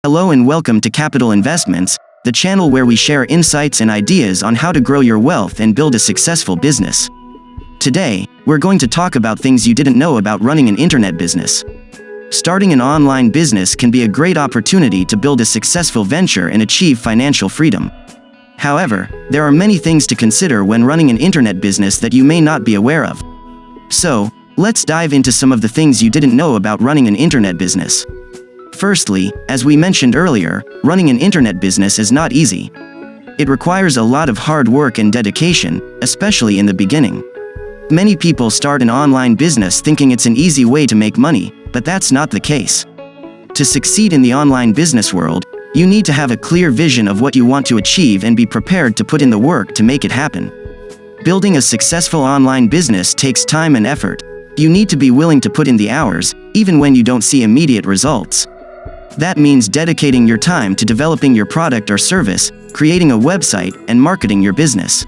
Hello and welcome to Capital Investments, the channel where we share insights and ideas on how to grow your wealth and build a successful business. Today, we're going to talk about things you didn't know about running an internet business. Starting an online business can be a great opportunity to build a successful venture and achieve financial freedom. However, there are many things to consider when running an internet business that you may not be aware of. So, let's dive into some of the things you didn't know about running an internet business. Firstly, as we mentioned earlier, running an internet business is not easy. It requires a lot of hard work and dedication, especially in the beginning. Many people start an online business thinking it's an easy way to make money, but that's not the case. To succeed in the online business world, you need to have a clear vision of what you want to achieve and be prepared to put in the work to make it happen. Building a successful online business takes time and effort. You need to be willing to put in the hours, even when you don't see immediate results. That means dedicating your time to developing your product or service, creating a website, and marketing your business.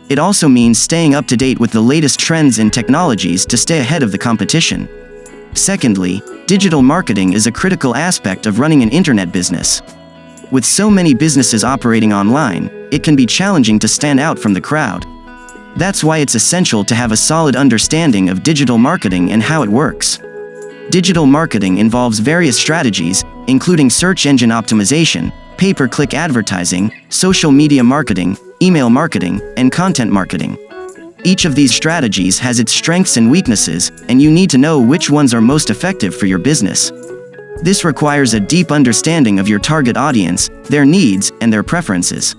It also means staying up to date with the latest trends and technologies to stay ahead of the competition. Secondly, digital marketing is a critical aspect of running an internet business. With so many businesses operating online, it can be challenging to stand out from the crowd. That's why it's essential to have a solid understanding of digital marketing and how it works. Digital marketing involves various strategies, including search engine optimization, pay-per-click advertising, social media marketing, email marketing, and content marketing. Each of these strategies has its strengths and weaknesses, and you need to know which ones are most effective for your business. This requires a deep understanding of your target audience, their needs, and their preferences.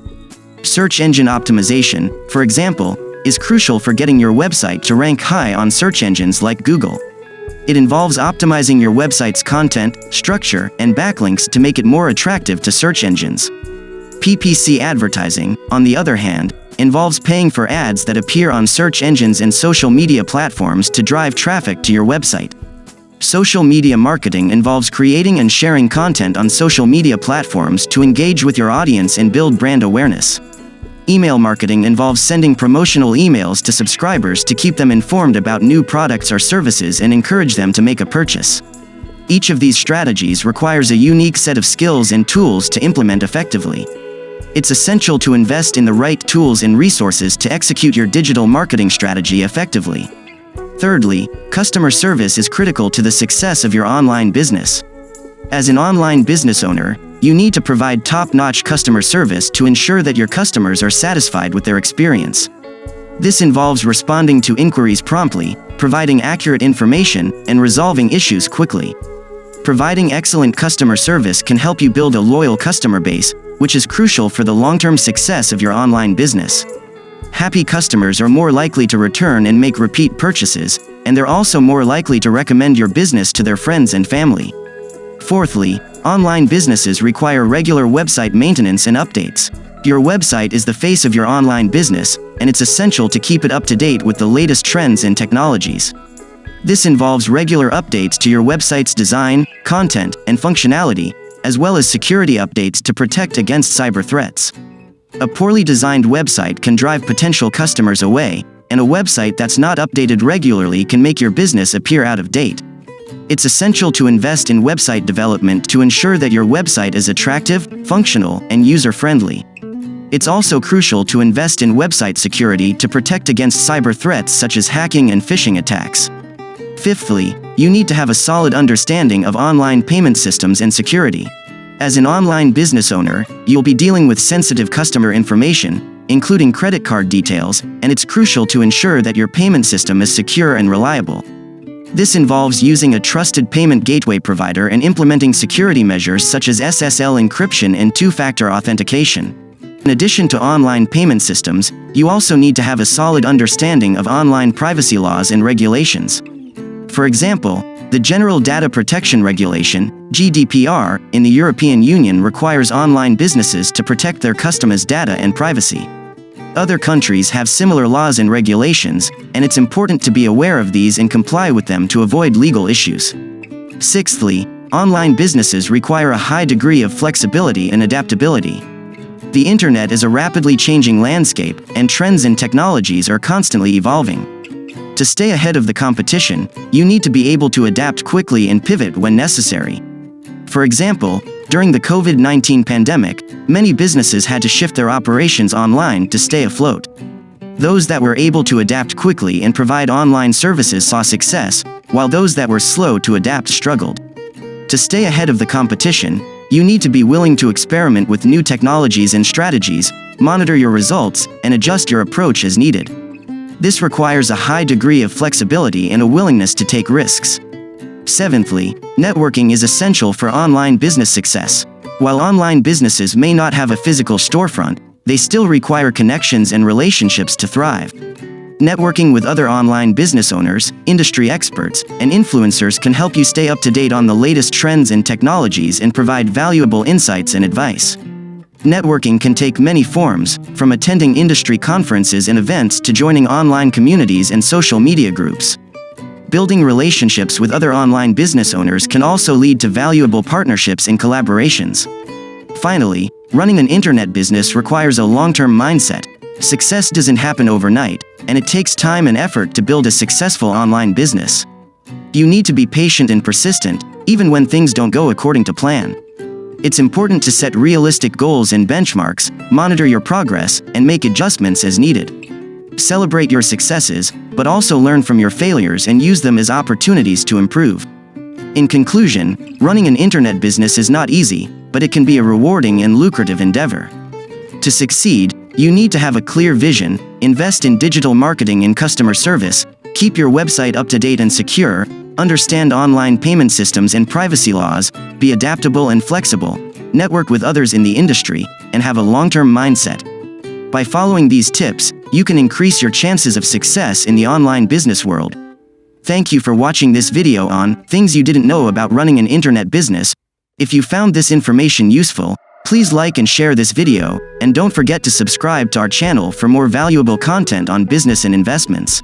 Search engine optimization, for example, is crucial for getting your website to rank high on search engines like Google. It involves optimizing your website's content, structure, and backlinks to make it more attractive to search engines. PPC advertising, on the other hand, involves paying for ads that appear on search engines and social media platforms to drive traffic to your website. Social media marketing involves creating and sharing content on social media platforms to engage with your audience and build brand awareness. Email marketing involves sending promotional emails to subscribers to keep them informed about new products or services and encourage them to make a purchase. Each of these strategies requires a unique set of skills and tools to implement effectively. It's essential to invest in the right tools and resources to execute your digital marketing strategy effectively. Thirdly, customer service is critical to the success of your online business. As an online business owner, you need to provide top-notch customer service to ensure that your customers are satisfied with their experience. This involves responding to inquiries promptly, providing accurate information, and resolving issues quickly. Providing excellent customer service can help you build a loyal customer base, which is crucial for the long-term success of your online business. Happy customers are more likely to return and make repeat purchases, and they're also more likely to recommend your business to their friends and family. Fourthly, online businesses require regular website maintenance and updates. Your website is the face of your online business, and it's essential to keep it up to date with the latest trends and technologies. This involves regular updates to your website's design, content, and functionality, as well as security updates to protect against cyber threats. A poorly designed website can drive potential customers away, and a website that's not updated regularly can make your business appear out of date. It's essential to invest in website development to ensure that your website is attractive, functional, and user-friendly. It's also crucial to invest in website security to protect against cyber threats such as hacking and phishing attacks. Fifthly, you need to have a solid understanding of online payment systems and security. As an online business owner, you'll be dealing with sensitive customer information, including credit card details, and it's crucial to ensure that your payment system is secure and reliable. This involves using a trusted payment gateway provider and implementing security measures such as SSL encryption and two-factor authentication. In addition to online payment systems, you also need to have a solid understanding of online privacy laws and regulations. For example, the General Data Protection Regulation, GDPR, in the European Union requires online businesses to protect their customers' data and privacy. Other countries have similar laws and regulations, and it's important to be aware of these and comply with them to avoid legal issues. Sixthly, online businesses require a high degree of flexibility and adaptability. The internet is a rapidly changing landscape, and trends and technologies are constantly evolving. To stay ahead of the competition, you need to be able to adapt quickly and pivot when necessary. For example, During the COVID-19 pandemic, many businesses had to shift their operations online to stay afloat. Those that were able to adapt quickly and provide online services saw success, while those that were slow to adapt struggled. To stay ahead of the competition, you need to be willing to experiment with new technologies and strategies, monitor your results, and adjust your approach as needed. This requires a high degree of flexibility and a willingness to take risks. Seventhly, networking is essential for online business success. While online businesses may not have a physical storefront, they still require connections and relationships to thrive. Networking with other online business owners, industry experts, and influencers can help you stay up to date on the latest trends and technologies and provide valuable insights and advice. Networking can take many forms, from attending industry conferences and events to joining online communities and social media groups. Building relationships with other online business owners can also lead to valuable partnerships and collaborations. Finally, running an internet business requires a long-term mindset. Success doesn't happen overnight, and it takes time and effort to build a successful online business. You need to be patient and persistent, even when things don't go according to plan. It's important to set realistic goals and benchmarks, monitor your progress, and make adjustments as needed. Celebrate your successes, but also learn from your failures and use them as opportunities to improve. In conclusion, running an internet business is not easy, but it can be a rewarding and lucrative endeavor. To succeed, you need to have a clear vision, invest in digital marketing and customer service, keep your website up to date and secure, understand online payment systems and privacy laws, be adaptable and flexible, network with others in the industry, and have a long-term mindset. By following these tips, you can increase your chances of success in the online business world. Thank you for watching this video on things you didn't know about running an internet business. If you found this information useful, please like and share this video, and don't forget to subscribe to our channel for more valuable content on business and investments.